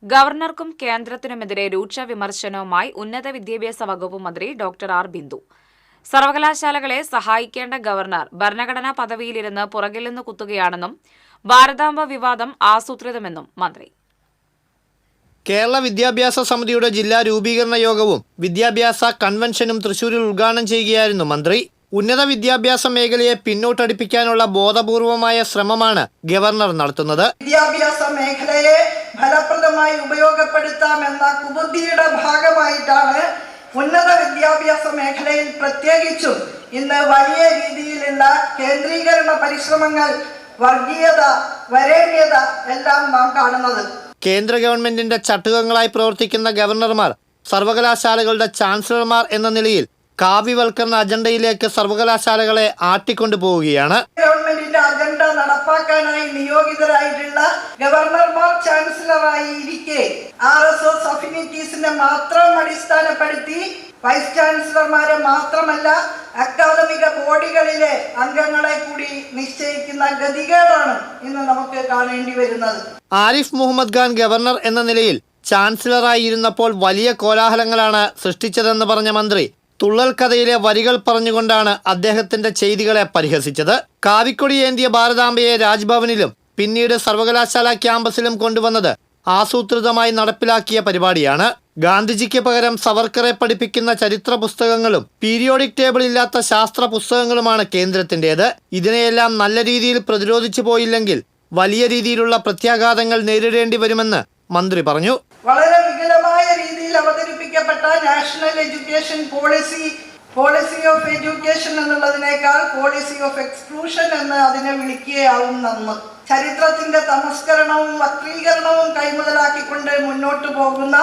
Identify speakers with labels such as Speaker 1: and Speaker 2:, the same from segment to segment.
Speaker 1: ഗവർണർക്കും കേന്ദ്രത്തിനുമെതിരെ രൂക്ഷ വിമർശനവുമായി ഉന്നത വിദ്യാഭ്യാസ വകുപ്പ് മന്ത്രി ഡോക്ടർ ആർ ബിന്ദു. സർവകലാശാലകളെ സഹായിക്കേണ്ട ഗവർണർ ഭരണഘടനാ പദവിയിലിരുന്ന് പുറകിൽ നിന്ന് കുത്തുകയാണെന്നും ഭാരതാംബ വിവാദം ആസൂത്രിതമെന്നും മന്ത്രി.
Speaker 2: കേരള വിദ്യാഭ്യാസ സമിതിയുടെ ജില്ലാ രൂപീകരണ യോഗവും വിദ്യാഭ്യാസ കൺവെൻഷനും തൃശൂരിൽ ഉദ്ഘാടനം ചെയ്യുകയായിരുന്നു മന്ത്രി. ഉന്നത വിദ്യാഭ്യാസ മേഖലയെ പിന്നോട്ടടിപ്പിക്കാനുള്ള ബോധപൂർവമായ ശ്രമമാണ് ഗവർണർ നടത്തുന്നത്.
Speaker 3: വിദ്യാഭ്യാസ മേഖലയെ ഫലപ്രദമായി ഉപയോഗപ്പെടുത്താമെന്ന കുബുദ്ധിയുടെ ഭാഗമായിട്ടാണ് ഉന്നത വിദ്യാഭ്യാസ മേഖലയിൽ പ്രത്യേകിച്ചും ഇന്ന് വലിയ രീതിയിലുള്ള കേന്ദ്രീകരണ പരിശ്രമങ്ങൾ, വർഗീയത, വരേണ്യത എല്ലാം നാം കാണുന്നത്.
Speaker 2: കേന്ദ്ര ഗവൺമെന്റിന്റെ ചട്ടുകങ്ങളായി പ്രവർത്തിക്കുന്ന ഗവർണർമാർ സർവകലാശാലകളുടെ ചാൻസലർമാർ എന്ന നിലയിൽ കാവ്യവൽക്കരണ അജണ്ടയിലേക്ക് സർവകലാശാലകളെ ആട്ടിക്കൊണ്ടുപോവുകയാണ്.
Speaker 3: ഗവൺമെന്റിന്റെ അജണ്ട നടപ്പാക്കാനായി നിയോഗിതരായിട്ടുള്ള ഗവർണർമാർ ചാൻസലറായി ഇരിക്കെ RSS അഫിനിറ്റീസിനെ മാത്രം അടിസ്ഥാനപ്പെടുത്തി വൈസ് ചാൻസലർമാരെ മാത്രമല്ല അക്കാദമിക ബോഡികളിലെ അംഗങ്ങളെ കൂടി നിശ്ചയിക്കുന്ന ഗതികേടാണ് ഇന്ന് നമുക്ക് കാണേണ്ടി വരുന്നത്.
Speaker 2: ആരിഫ് മുഹമ്മദ് ഖാൻ ഗവർണർ എന്ന നിലയിൽ ചാൻസലറായി ഇരുന്നപ്പോൾ വലിയ കോലാഹലങ്ങളാണ് സൃഷ്ടിച്ചതെന്ന് പറഞ്ഞ മന്ത്രി തുള്ളൽ കഥയിലെ വരികൾ പറഞ്ഞുകൊണ്ടാണ് അദ്ദേഹത്തിന്റെ ചെയ്തികളെ പരിഹസിച്ചത്. കാവിക്കൊടിയേന്തിയ ഭാരതാംബയെ രാജ്ഭവനിലും പിന്നീട് സർവകലാശാല ക്യാമ്പസിലും കൊണ്ടുവന്നത് ആസൂത്രിതമായി നടപ്പിലാക്കിയ പരിപാടിയാണ്. ഗാന്ധിജിക്ക് പകരം സവർക്കറെ പഠിപ്പിക്കുന്ന ചരിത്ര പുസ്തകങ്ങളും പീരിയോഡിക് ടേബിൾ ഇല്ലാത്ത ശാസ്ത്ര പുസ്തകങ്ങളുമാണ് കേന്ദ്രത്തിൻ്റെത്. ഇതിനെയെല്ലാം നല്ല രീതിയിൽ പ്രതിരോധിച്ചു പോയില്ലെങ്കിൽ വലിയ രീതിയിലുള്ള പ്രത്യാഘാതങ്ങൾ നേരിടേണ്ടി വരുമെന്ന് മന്ത്രി പറഞ്ഞു.
Speaker 3: വളരെ വികലമായ രീതിയിൽ അവതരിപ്പിക്കപ്പെട്ട national education policy of education എന്നുള്ളതിനേക്കാൾ പോളിസി ഓഫ് എക്സ്ക്ലൂഷൻ എന്ന് അതിനെ വിളിക്കുകയാവും നന്ന്. ചരിത്രത്തിന്റെ തമസ്കരണവും വക്രീകരണവും കൈമുതലാക്കിക്കൊണ്ട് മുന്നോട്ടു പോകുന്ന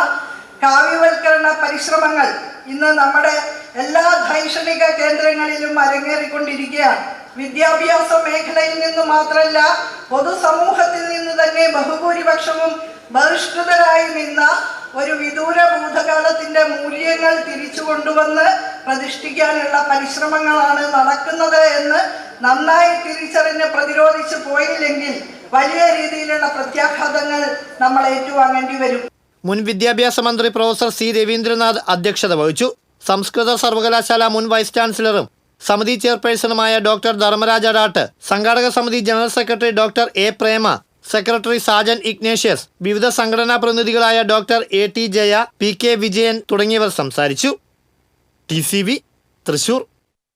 Speaker 3: കാവ്യവൽക്കരണ പരിശ്രമങ്ങൾ ഇന്ന് നമ്മുടെ എല്ലാ ധൈഷണിക കേന്ദ്രങ്ങളിലും അരങ്ങേറിക്കൊണ്ടിരിക്കുകയാണ്. വിദ്യാഭ്യാസ മേഖലയിൽ നിന്ന് മാത്രമല്ല, പൊതുസമൂഹത്തിൽ നിന്ന് തന്നെ ബഹുഭൂരിപക്ഷവും ബഹിഷ്കൃതരായി നിന്ന ഒരു വിദൂര ഭൂതകാലത്തിന്റെ മൂല്യങ്ങൾ തിരിച്ചു കൊണ്ടുവന്ന് പ്രതിഷ്ഠിക്കാനുള്ള പരിശ്രമങ്ങളാണ് നടക്കുന്നത് എന്ന് നന്നായി തിരിച്ചറിഞ്ഞ് പ്രതിരോധിച്ചു പോയില്ലെങ്കിൽ വലിയ രീതിയിലുള്ള പ്രത്യാഘാതങ്ങൾ നമ്മൾ ഏറ്റുവാങ്ങേണ്ടി വരും.
Speaker 2: മുൻ വിദ്യാഭ്യാസ മന്ത്രി പ്രൊഫസർ സി രവീന്ദ്രനാഥ് അധ്യക്ഷത വഹിച്ചു. സംസ്കൃത സർവകലാശാല മുൻ വൈസ് ചാൻസലറും സമിതി ചെയർപേഴ്സണുമായ ഡോക്ടർ ധർമ്മരാജ് അടാട്ട്, സംഘാടക സമിതി general secretary doctor A Prema, secretary Sajan Ignatius, വിവിധ സംഘടനാ പ്രതിനിധികളായ doctor AT Jaya, PK Vijayan തുടങ്ങിയവർ സംസാരിച്ചു. TCV തൃശൂർ.